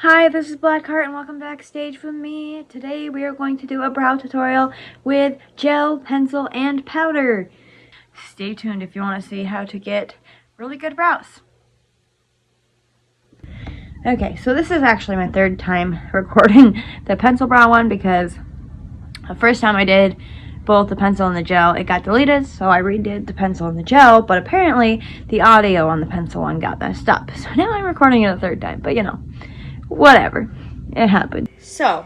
Hi, this is Blackheart and welcome backstage with me. Today we are going to do a brow tutorial with gel, pencil, and powder. Stay tuned if you want to see how to get really good brows. Okay, so this is actually my third time recording the pencil brow one because the first time I did both the pencil and the gel, it got deleted, so I redid the pencil and the gel, but apparently the audio on the pencil one got messed up. So now I'm recording it a third time, but you know. Whatever. It happened. So,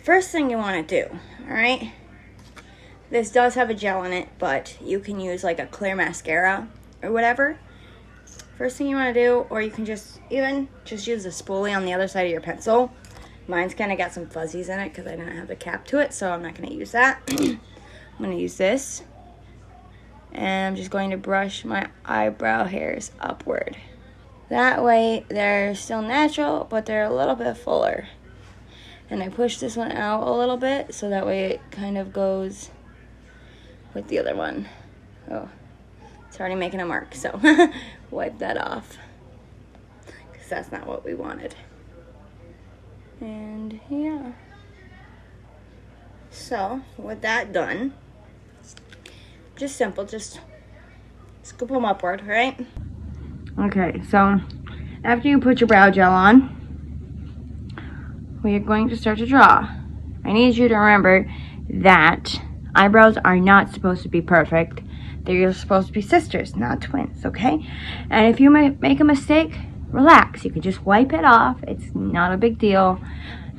first thing you want to do, alright? This does have a gel in it, but you can use like a clear mascara or whatever. First thing you want to do, or you can just use a spoolie on the other side of your pencil. Mine's kind of got some fuzzies in it because I didn't have the cap to it, so I'm not going to use that. I'm going to use this. And I'm just going to brush my eyebrow hairs upward. That way, they're still natural, but they're a little bit fuller. And I push this one out a little bit, so that way it kind of goes with the other one. Oh, it's already making a mark, so wipe that off. Because that's not what we wanted. And yeah. So, with that done, just simple, just scoop them upward, right? Okay, so after you put your brow gel on, we are going to start to draw. I need you to remember that eyebrows are not supposed to be perfect. They're supposed to be sisters, not twins, okay? And if you make a mistake, relax. You can just wipe it off. It's not a big deal,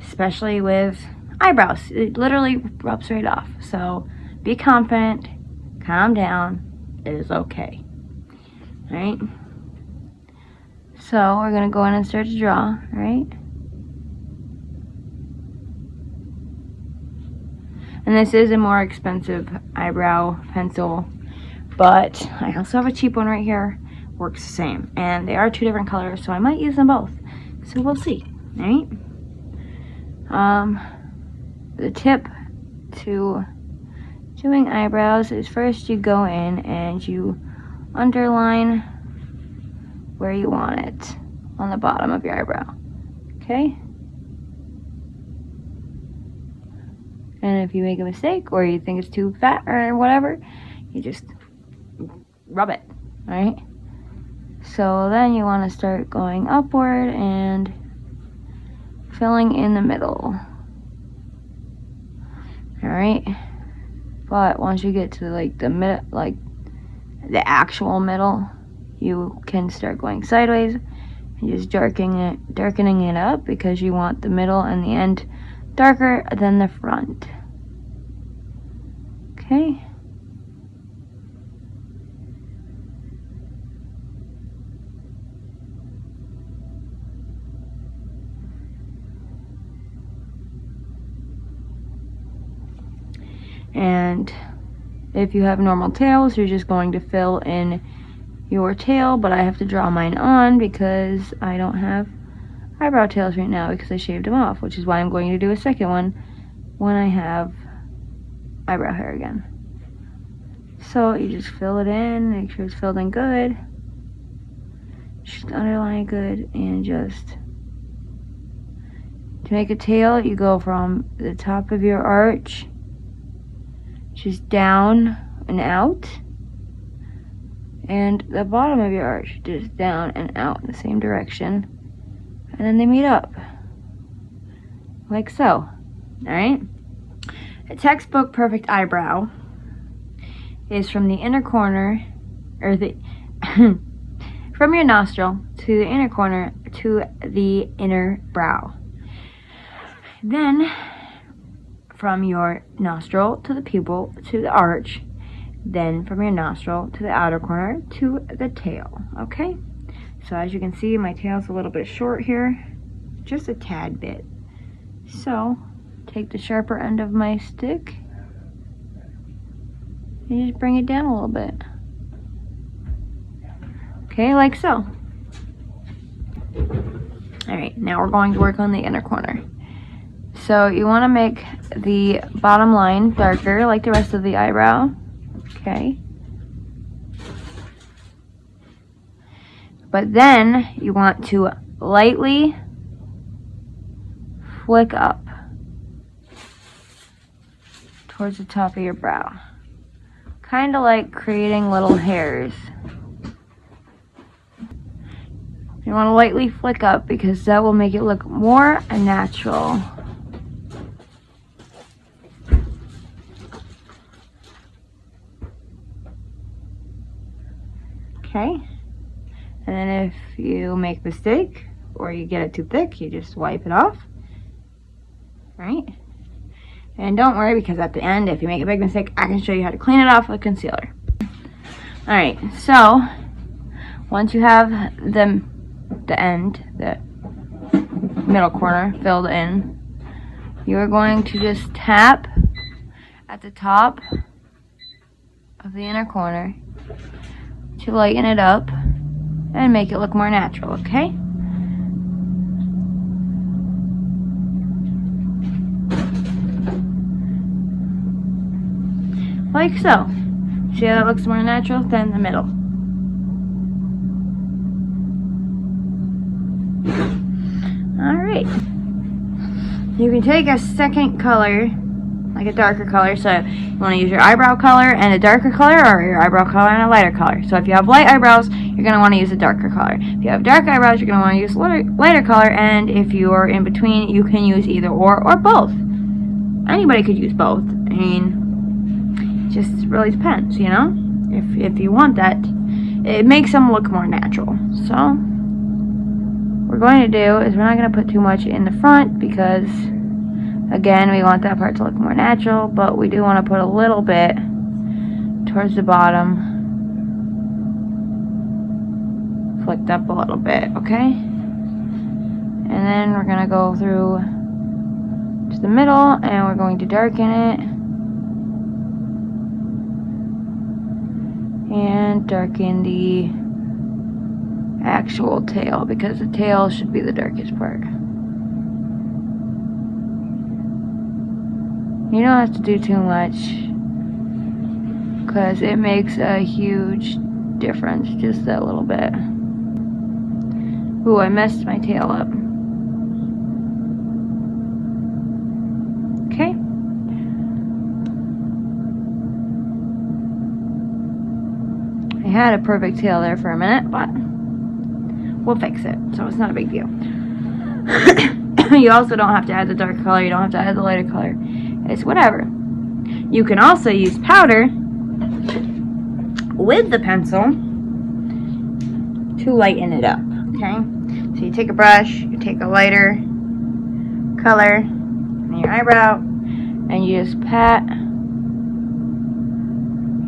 especially with eyebrows. It literally rubs right off. So be confident, calm down. It is okay, all right? So we're going to go in and start to draw, right? And this is a more expensive eyebrow pencil, but I also have a cheap one right here. Works the same. And they are two different colors, so I might use them both. So we'll see, right? The tip to doing eyebrows is first you go in and you underline where you want it on the bottom of your eyebrow, okay? And if you make a mistake or you think it's too fat or whatever, you just rub it, right? So then you want to start going upward and filling in the middle, all right? But once you get to like the middle, like the actual middle, you can start going sideways and just darkening it up because you want the middle and the end darker than the front. Okay. And if you have normal tails, you're just going to fill in your tail, but I have to draw mine on because I don't have eyebrow tails right now because I shaved them off, which is why I'm going to do a second one when I have eyebrow hair again. So you just fill it in, make sure it's filled in good, just underline it good, and just to make a tail, you go from the top of your arch just down and out, and the bottom of your arch just down and out in the same direction, and then they meet up like so. All right, a textbook perfect eyebrow is from the inner corner, or the from your nostril to the inner corner to the inner brow, then from your nostril to the pupil to the arch, then from your nostril to the outer corner to the tail, okay? So as you can see, my tail's a little bit short here, just a tad bit. So take the sharper end of my stick and you just bring it down a little bit. Okay, like so. All right, now we're going to work on the inner corner. So you want to make the bottom line darker like the rest of the eyebrow, okay? But then you want to lightly flick up towards the top of your brow. Kind of like creating little hairs. You want to lightly flick up because that will make it look more natural. Okay. And then if you make a mistake or you get it too thick, you just wipe it off. Right? And don't worry, because at the end, if you make a big mistake, I can show you how to clean it off with concealer. Alright, so once you have the middle corner filled in, you're going to just tap at the top of the inner corner to lighten it up and make it look more natural, okay? Like so. See how that looks more natural than the middle. Alright. You can take a second color, like a darker color. So you want to use your eyebrow color and a darker color, or your eyebrow color and a lighter color. So if you have light eyebrows, you're going to want to use a darker color. If you have dark eyebrows, you're going to want to use lighter color. And if you are in between, you can use either or both. Anybody could use both. I mean, just really depends, you know, if you want that. It makes them look more natural. So what we're going to do is we're not going to put too much in the front because, again, we want that part to look more natural, but we do want to put a little bit towards the bottom, flicked up a little bit, okay? And then we're going to go through to the middle and we're going to darken it. And darken the actual tail, because the tail should be the darkest part. You don't have to do too much because it makes a huge difference, just that little bit. Ooh, I messed my tail up. Okay. I had a perfect tail there for a minute, but we'll fix it, so it's not a big deal. You also don't have to add the dark color, you don't have to add the lighter color. It's whatever. You can also use powder with the pencil to lighten it up, okay? So you take a brush, you take a lighter color in your eyebrow, and you just pat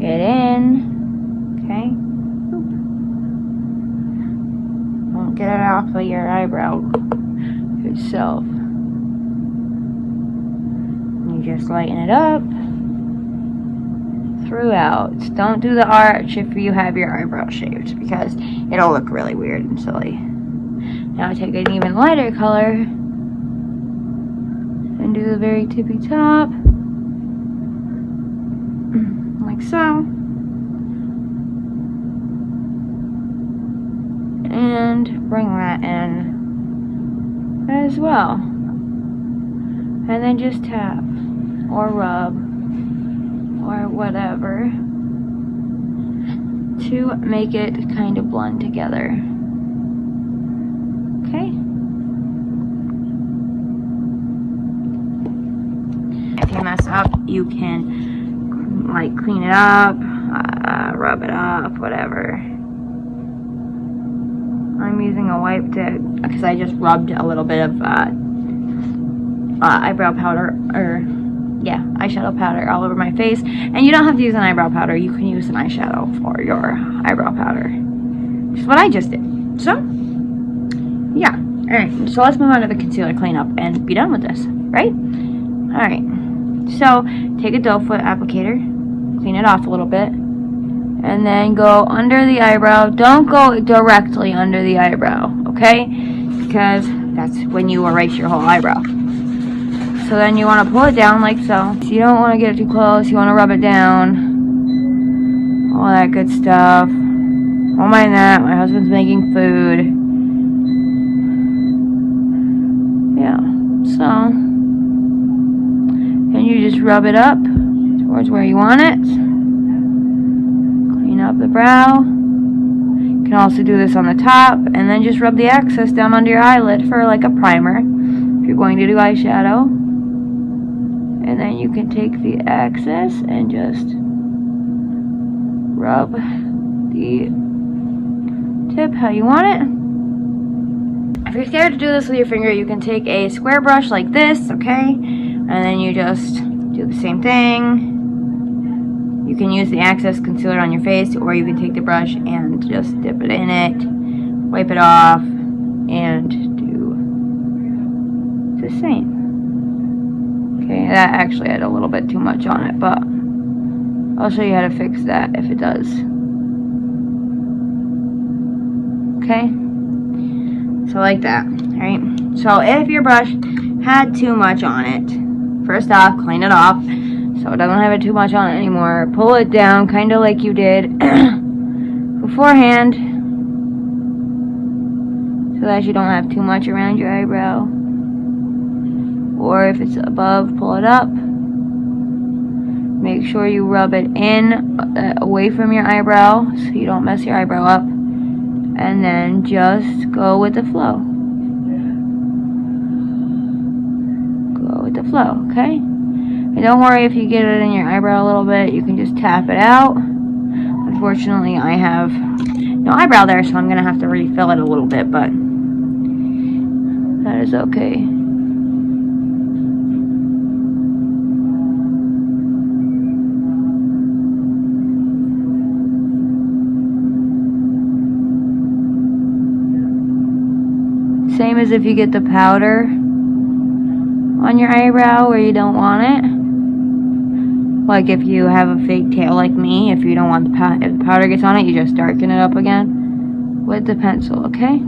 it in. Okay. Don't get it off of your eyebrow itself. You just lighten it up throughout. Don't do the arch if you have your eyebrow shaved, because it'll look really weird and silly. Now take an even lighter color and do the very tippy top, like so. And bring that in as well. And then just tap or rub or whatever to make it kind of blend together. Okay? If you mess up, you can like clean it up, rub it up, whatever. I'm using a wipe to, because I just rubbed a little bit of eyebrow powder, or yeah, eyeshadow powder all over my face. And you don't have to use an eyebrow powder, you can use an eyeshadow for your eyebrow powder, which is what I just did. So yeah, alright, so let's move on to the concealer cleanup and be done with this, right? Alright, so take a doe foot applicator, clean it off a little bit, and then go under the eyebrow. Don't go directly under the eyebrow, okay? Because that's when you erase your whole eyebrow. So then you want to pull it down like so. So you don't want to get it too close. You want to rub it down. All that good stuff. Don't mind that. My husband's making food. Yeah. So, and you just rub it up towards where you want it. Clean up the brow. You can also do this on the top, and then just rub the excess down under your eyelid for like a primer if you're going to do eyeshadow. And then you can take the excess and just rub the tip how you want it. If you're scared to do this with your finger, you can take a square brush like this, okay? And then you just do the same thing. You can use the excess concealer on your face, or you can take the brush and just dip it in it, wipe it off, and do the same. Okay, that actually had a little bit too much on it, but I'll show you how to fix that if it does. Okay? So like that, alright? So if your brush had too much on it, first off, clean it off so it doesn't have it too much on it anymore. Pull it down kind of like you did beforehand so that you don't have too much around your eyebrow. Or if it's above, pull it up. Make sure you rub it in away from your eyebrow so you don't mess your eyebrow up. And then just go with the flow. Go with the flow, okay? And don't worry if you get it in your eyebrow a little bit. You can just tap it out. Unfortunately, I have no eyebrow there, so I'm going to have to refill it a little bit, but that is okay. Same as if you get the powder on your eyebrow where you don't want it. Like if you have a fake tail like me, if you don't want the if the powder gets on it, you just darken it up again with the pencil, okay?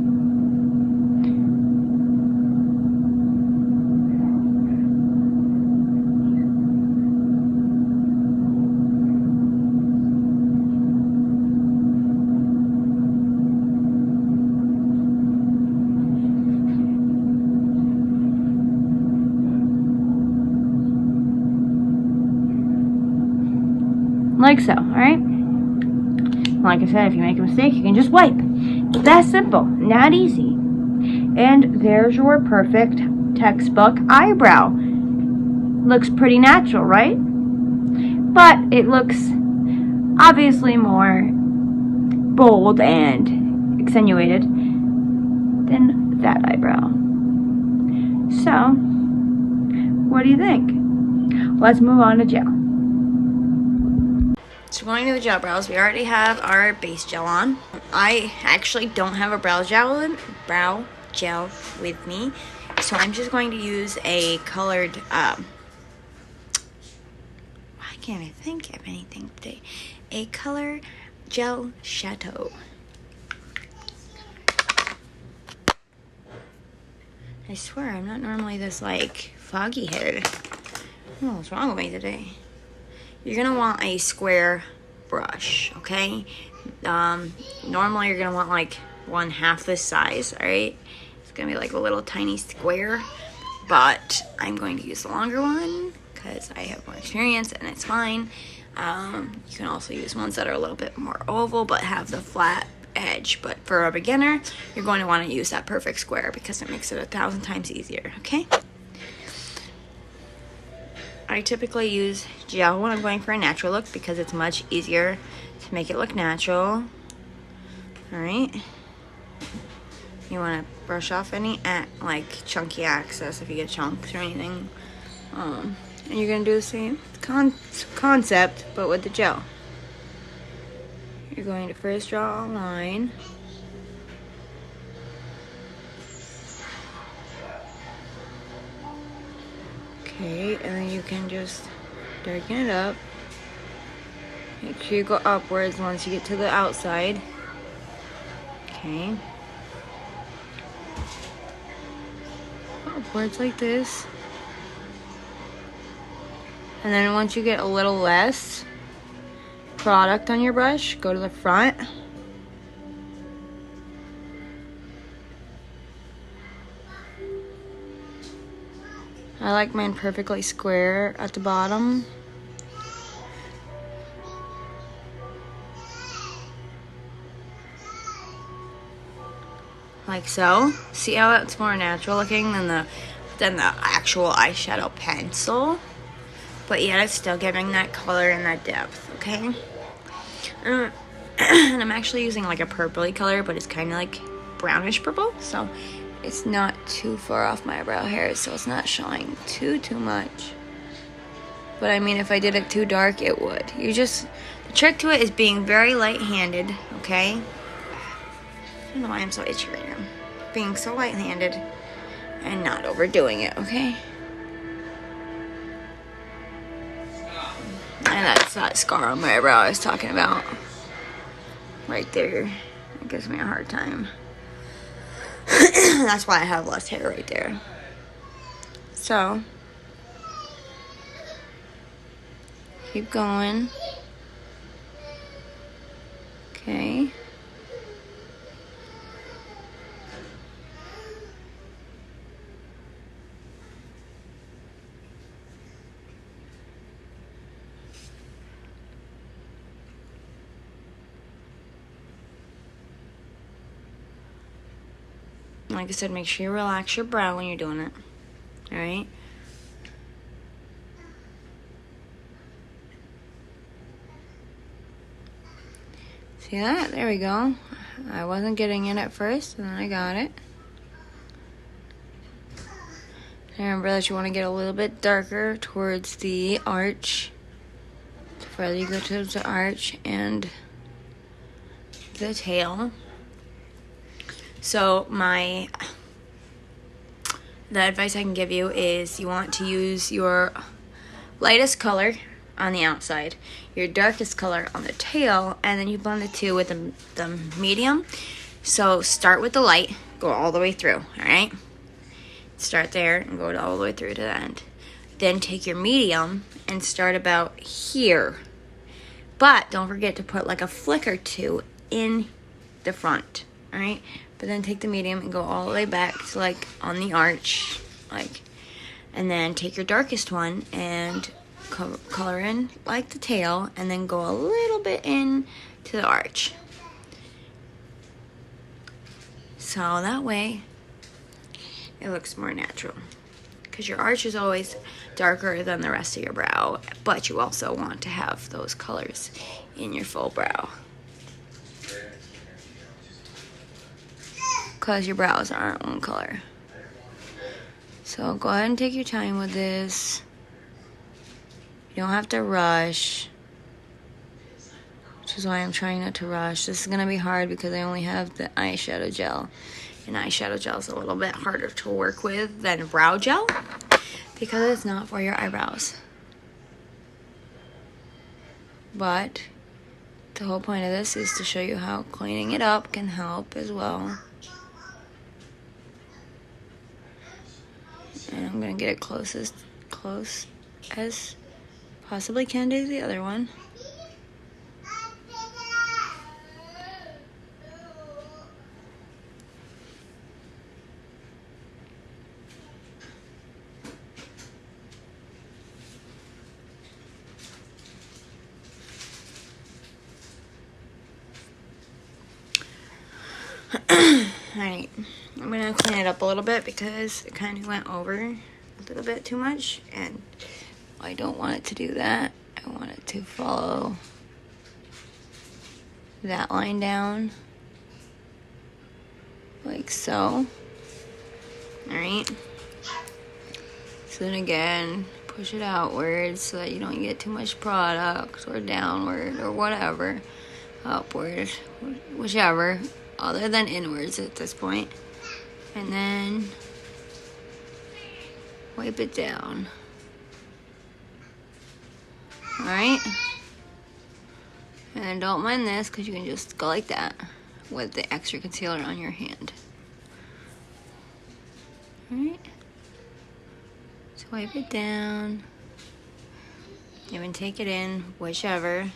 Like so, alright? Like I said, if you make a mistake, you can just wipe. It's that simple, not easy. And there's your perfect textbook eyebrow. Looks pretty natural, right? But it looks obviously more bold and accentuated than that eyebrow. So, what do you think? Let's move on to gel. So going to the gel brows, we already have our base gel on. I actually don't have a brow gel with me, so I'm just going to use a colored, why can't I think of anything today? A color gel chateau. I swear, I'm not normally this, like, foggy-headed. Oh, what's wrong with me today? You're going to want a square brush, okay? Normally you're going to want like 1/2 this size, alright? It's going to be like a little tiny square, but I'm going to use the longer one because I have more experience and it's fine. You can also use ones that are a little bit more oval but have the flat edge, but for a beginner, you're going to want to use that perfect square because it makes it 1,000 times easier, okay? I typically use gel when I'm going for a natural look because it's much easier to make it look natural. Alright. You want to brush off any like chunky excess if you get chunks or anything. And you're going to do the same concept but with the gel. You're going to first draw a line. Okay, and then you can just darken it up. Make sure you go upwards once you get to the outside. Okay. Upwards like this. And then once you get a little less product on your brush, go to the front. I like mine perfectly square at the bottom. Like so. See how it's more natural looking than the actual eyeshadow pencil? But yet it's still giving that color and that depth, okay? And I'm actually using like a purpley color, but it's kind of like brownish purple, so it's not too far off my eyebrow hairs, so it's not showing too much. But I mean, if I did it too dark, it would. The trick to it is being very light-handed, okay? I don't know why I'm so itchy right now. Being so light-handed and not overdoing it, okay? And that's that scar on my eyebrow I was talking about. Right there. It gives me a hard time. That's why I have less hair right there. So, keep going. Okay. Like I said, make sure you relax your brow when you're doing it. Alright? See that? There we go. I wasn't getting it at first, and then I got it. Remember that you want to get a little bit darker towards the arch. The further you go towards the arch and the tail. So the advice I can give you is you want to use your lightest color on the outside, your darkest color on the tail, and then you blend the two with the medium. So start with the light, go all the way through, alright? Start there and go all the way through to the end. Then take your medium and start about here. But don't forget to put like a flick or two in the front, alright? But then take the medium and go all the way back to like on the arch, like, and then take your darkest one and color in like the tail, and then go a little bit in to the arch. So that way it looks more natural, because your arch is always darker than the rest of your brow, but you also want to have those colors in your full brow, because your brows aren't one color. So go ahead and take your time with this. You don't have to rush, which is why I'm trying not to rush. This is going to be hard because I only have the eyeshadow gel. And eyeshadow gel is a little bit harder to work with than brow gel because it's not for your eyebrows. But the whole point of this is to show you how cleaning it up can help as well. And I'm going to get it close as possibly can do the other one. Alright, I'm going to clean it up a little bit because it kind of went over a little bit too much, and I don't want it to do that. I want it to follow that line down, like so. Alright, so then again, push it outwards so that you don't get too much product, or downward, or whatever, upward, whichever, other than inwards at this point. And then wipe it down. Alright? And then don't mind this, because you can just go like that with the extra concealer on your hand. Alright? So wipe it down. Even take it in, whichever.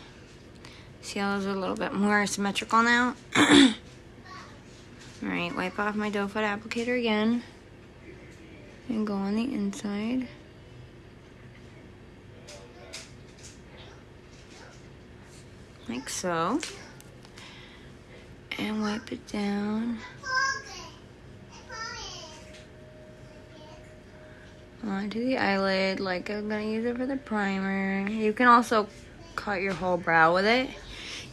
See how those are a little bit more symmetrical now? Alright, wipe off my doe foot applicator again. And go on the inside. Like so. And wipe it down. Onto the eyelid, like I'm gonna use it for the primer. You can also cut your whole brow with it.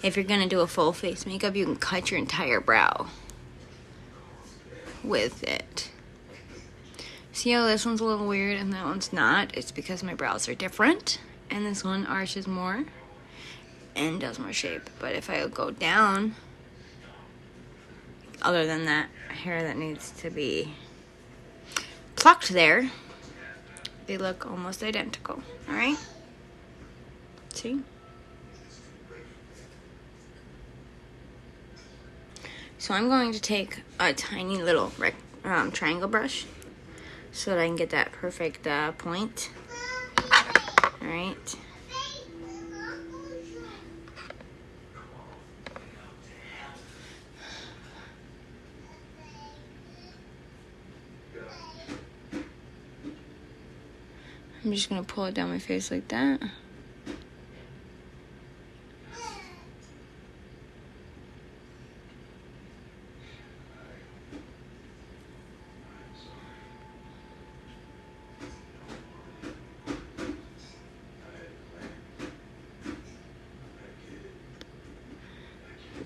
If you're gonna do a full face makeup, you can cut your entire brow with it. See how this one's a little weird and that one's not? It's because my brows are different. And this one arches more and does more shape. But if I go down, other than that hair that needs to be plucked there, they look almost identical. All right? See? So I'm going to take a tiny little triangle brush so that I can get that perfect point. All right. I'm just gonna pull it down my face like that.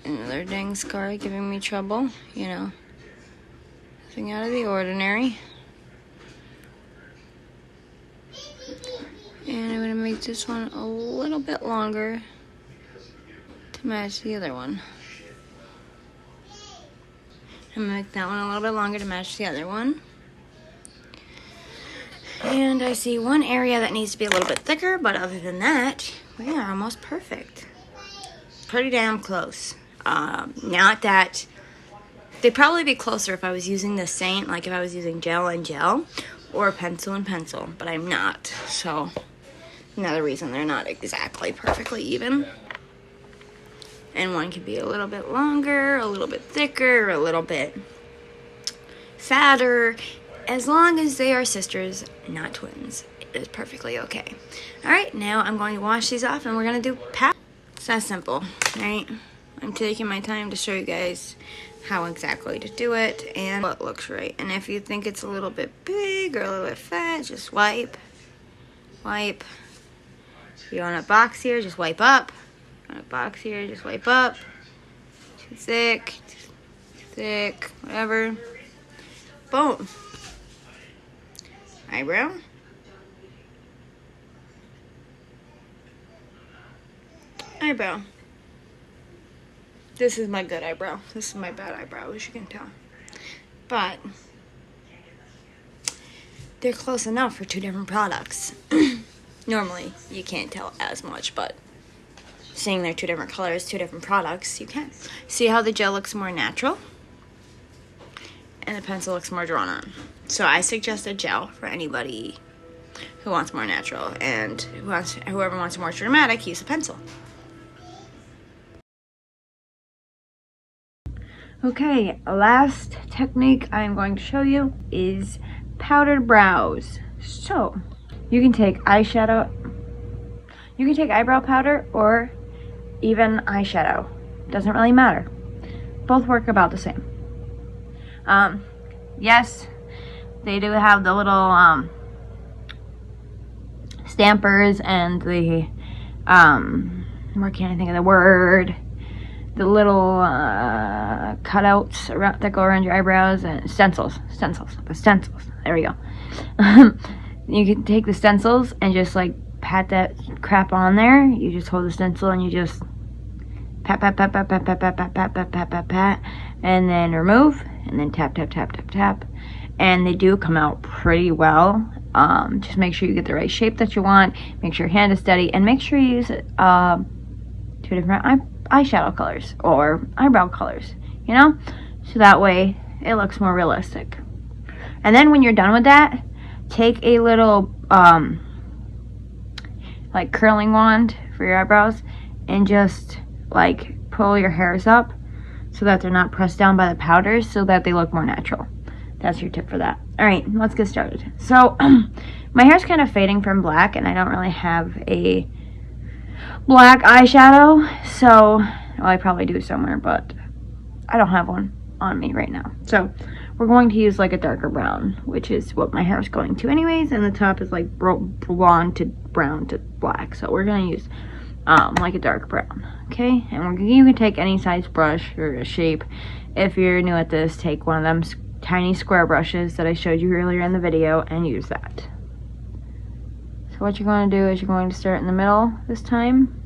Another dang scar giving me trouble, you know. Nothing out of the ordinary. And I'm gonna make this one a little bit longer to match the other one. I'm gonna make that one a little bit longer to match the other one. And I see one area that needs to be a little bit thicker, but other than that, we are almost perfect. Pretty damn close. Not that, they'd probably be closer if I was using the same, like if I was using gel and gel, or pencil and pencil, but I'm not, so another reason they're not exactly perfectly even. And one could be a little bit longer, a little bit thicker, a little bit fatter. As long as they are sisters, not twins, it is perfectly okay. All right, now I'm going to wash these off and we're gonna do pat. It's that simple, right? I'm taking my time to show you guys how exactly to do it and what looks right. And if you think it's a little bit big or a little bit fat, just wipe. Wipe. If you want a box here, just wipe up. If you want a box here, just wipe up. Too thick, whatever. Boom. Eyebrow. Eyebrow. This is my good eyebrow. This is my bad eyebrow, as you can tell. But they're close enough for two different products. Normally, you can't tell as much, but seeing they're two different colors, two different products, you can. See how the gel looks more natural? And the pencil looks more drawn on. So I suggest a gel for anybody who wants more natural, and whoever wants more dramatic, use a pencil. Okay, last technique I'm going to show you is powdered brows. So, you can take eyeshadow, you can take eyebrow powder or even eyeshadow. Doesn't really matter. Both work about the same. Yes, they do have the little stampers and the where can't I think of the word? The little cutouts around, that go around your eyebrows, and stencils. There we go. You can take the stencils and just like pat that crap on there. You just hold the stencil and you just pat, pat, pat, pat, pat, pat, pat, pat, pat, pat, pat, pat, pat, and then remove, and then tap, tap, tap, tap, tap. And they do come out pretty well. Just make sure you get the right shape that you want. Make sure your hand is steady, and make sure you use two different eyeshadow colors or eyebrow colors, you know, so that way it looks more realistic. And then when you're done with that, take a little like curling wand for your eyebrows and just like pull your hairs up so that they're not pressed down by the powders, so that they look more natural. That's your tip for that. All right, let's get started. So my hair's kind of fading from black, and I don't really have a black eyeshadow. So, well, I probably do somewhere, but I don't have one on me right now. So we're going to use like a darker brown, which is what my hair is going to anyways, and the top is like blonde to brown to black. So we're going to use like a dark brown, okay? And you can take any size brush or a shape. If you're new at this, take one of them tiny square brushes that I showed you earlier in the video and use that. So what you're going to do is you're going to start in the middle this time.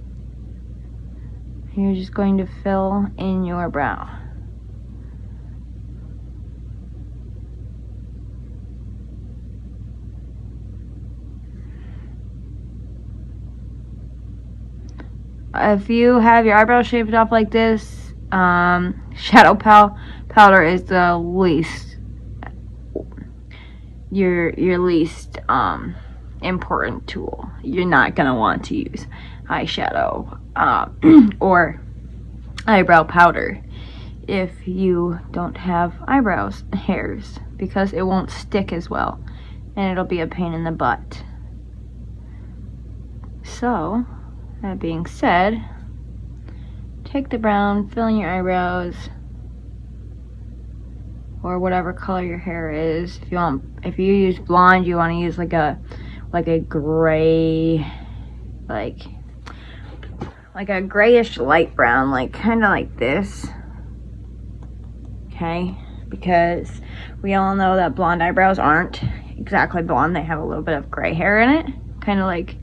You're just going to fill in your brow. If you have your eyebrows shaped up like this, shadow powder is the least, your least important tool. You're not gonna want to use eyeshadow or eyebrow powder if you don't have hairs, because it won't stick as well and it'll be a pain in the butt. So that being said, take the brown, fill in your eyebrows, or whatever color your hair is. If you use blonde, you want to use like a gray, like a grayish light brown, like kind of like this. Okay, because we all know that blonde eyebrows aren't exactly blonde; they have a little bit of gray hair in it, kind of like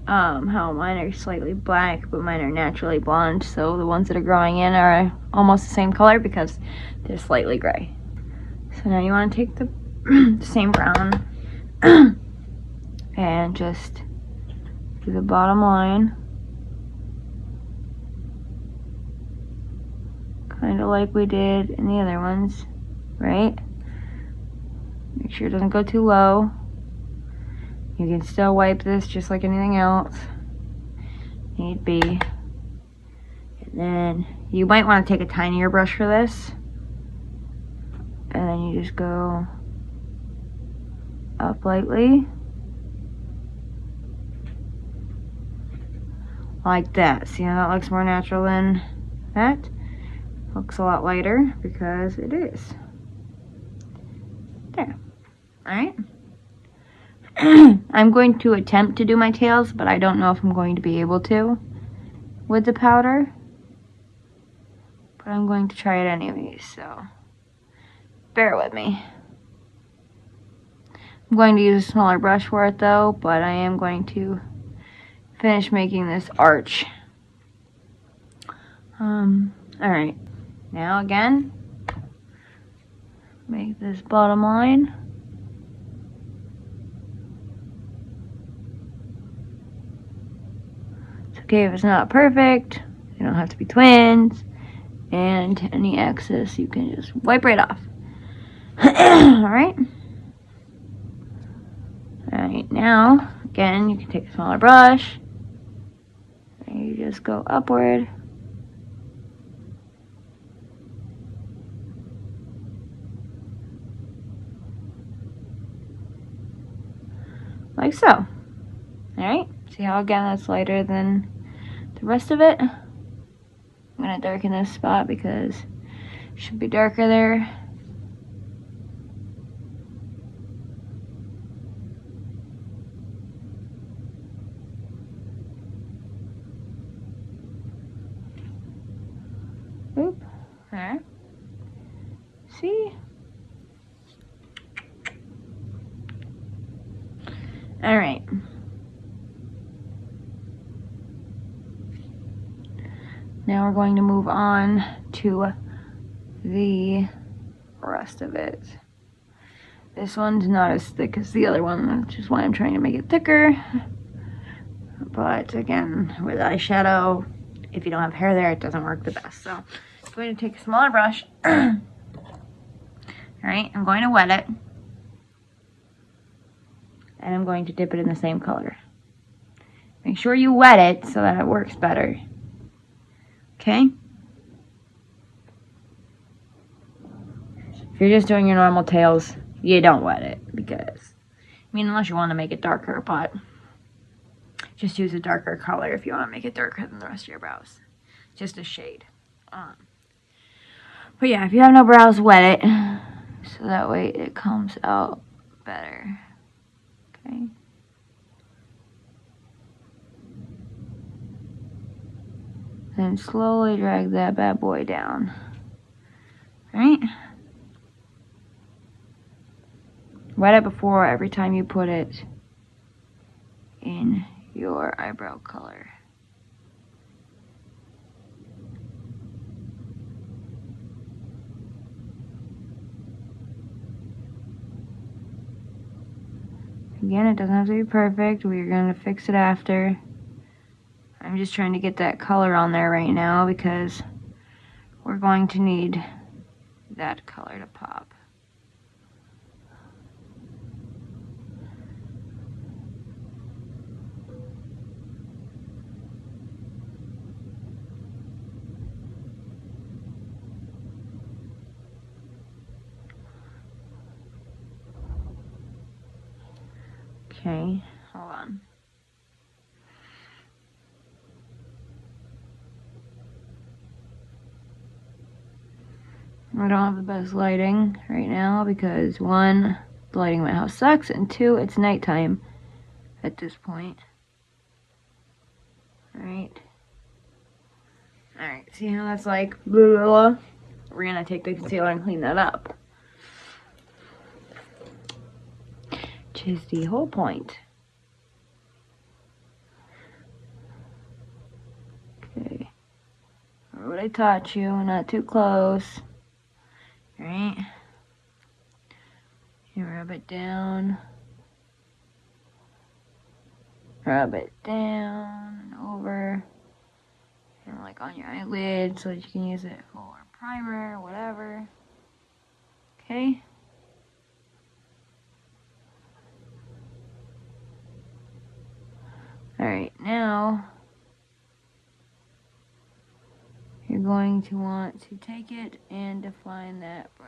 how mine are slightly black, but mine are naturally blonde, so the ones that are growing in are almost the same color because they're slightly gray. So now you want to take the same brown and just do the bottom line, kind of like we did in the other ones, right? Make sure it doesn't go too low. You can still wipe this just like anything else, need be. And then you might want to take a tinier brush for this. And then you just go up lightly. Like that. See how that looks more natural than that? Looks a lot lighter because it is. There. Alright. I'm going to attempt to do my tails, but I don't know if I'm going to be able to with the powder. But I'm going to try it anyways, so bear with me. I'm going to use a smaller brush for it though, but I am going to finish making this arch. Alright. Now again, make this bottom line. Okay, if it's not perfect, you don't have to be twins, and any excess you can just wipe right off. Alright? Alright, now, again, you can take a smaller brush, and you just go upward. Like so. Alright? See how, again, that's lighter than the rest of it. I'm going to darken this spot because it should be darker there. Oop. Alright. See? Alright. Now we're going to move on to the rest of it. This one's not as thick as the other one, which is why I'm trying to make it thicker. But again, with eyeshadow, if you don't have hair there, it doesn't work the best. So I'm going to take a smaller brush. Alright, I'm going to wet it. And I'm going to dip it in the same color. Make sure you wet it so that it works better. Okay? If you're just doing your normal tails, you don't wet it because, I mean, unless you want to make it darker, but just use a darker color if you want to make it darker than the rest of your brows. Just a shade. But yeah, if you have no brows, wet it. So that way it comes out better. Okay. Then slowly drag that bad boy down. Right? Wet it before every time you put it in your eyebrow color. Again, it doesn't have to be perfect. We're going to fix it after. I'm just trying to get that color on there right now because we're going to need that color to pop. Okay, hold on. I don't have the best lighting right now because one, the lighting in my house sucks, and two, it's nighttime at this point. Alright. Alright, see how that's like blah, blah, blah? We're gonna take the concealer and clean that up. Which is the whole point. Okay. Remember what I taught you, not too close. Right? You rub it down. Rub it down and over. And like on your eyelid so that you can use it for primer or whatever. Okay? Alright, now you're going to want to take it and define that brow.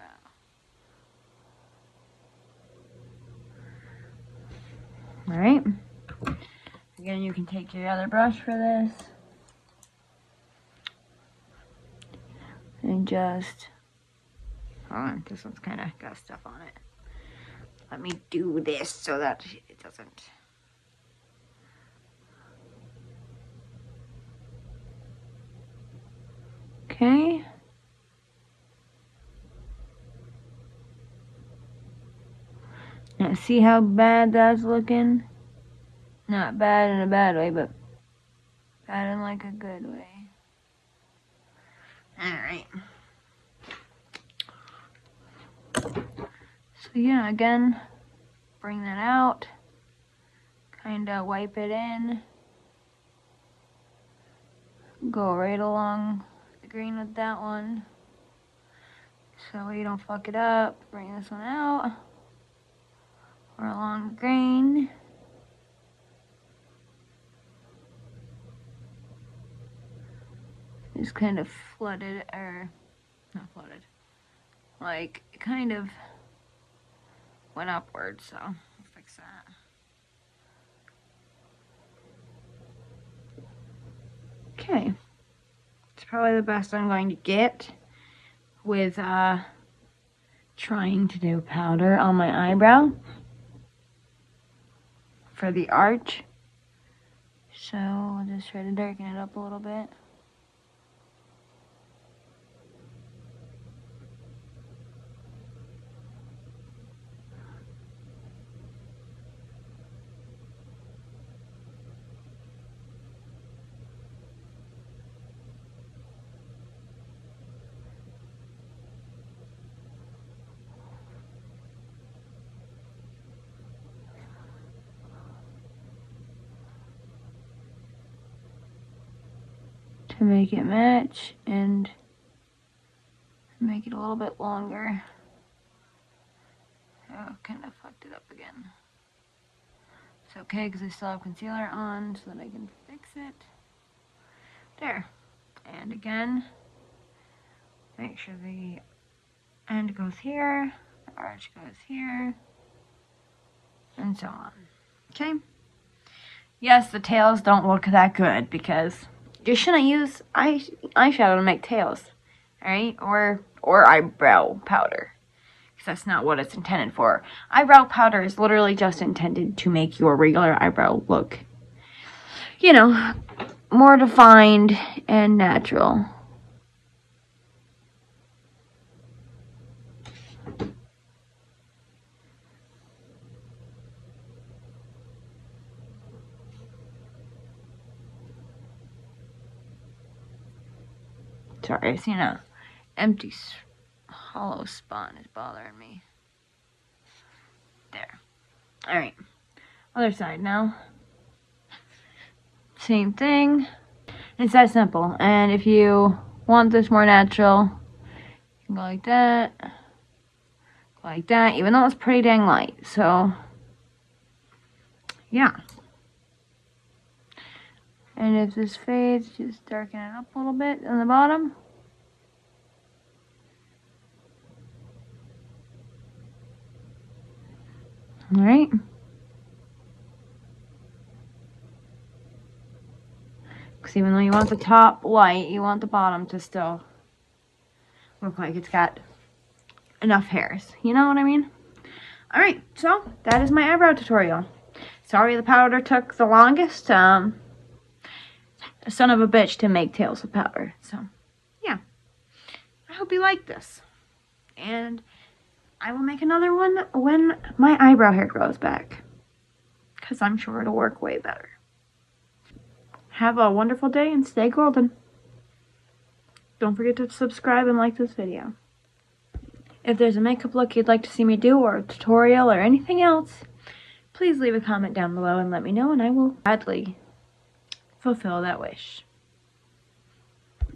Alright? Again, you can take your other brush for this. And just, hold on, this one's kind of got stuff on it. Let me do this so that it doesn't. Okay. Now see how bad that's looking? Not bad in a bad way, but bad in like a good way. Alright. So yeah, again, bring that out. Kinda wipe it in. Go right along the green with that one. So you don't fuck it up. Bring this one out. Or along the green. Just kind of flooded, or not flooded. Like, it kind of went upward, so I'll fix that. Okay. It's probably the best I'm going to get with trying to do powder on my eyebrow for the arch. So I'll just try to darken it up a little bit. To make it match and make it a little bit longer. Oh, kind of fucked it up again. It's okay because I still have concealer on so that I can fix it. There. And again, make sure the end goes here, the arch goes here, and so on. Okay? Yes, the tails don't look that good because you shouldn't use eyeshadow to make tails, alright? Or eyebrow powder, because that's not what it's intended for. Eyebrow powder is literally just intended to make your regular eyebrow look, you know, more defined and natural. Sorry, I seen a empty hollow spot is bothering me. There. Alright. Other side now. Same thing. It's that simple. And if you want this more natural, you can go like that. Go like that. Even though it's pretty dang light. So, yeah. And if this fades, just darken it up a little bit on the bottom. Alright. Because even though you want the top light, you want the bottom to still look like it's got enough hairs. You know what I mean? Alright, so that is my eyebrow tutorial. Sorry the powder took the longest. A son of a bitch to make tails with powder. So, yeah. I hope you like this. And I will make another one when my eyebrow hair grows back. Because I'm sure it'll work way better. Have a wonderful day and stay golden. Don't forget to subscribe and like this video. If there's a makeup look you'd like to see me do, or a tutorial, or anything else, please leave a comment down below and let me know, and I will gladly fulfill that wish.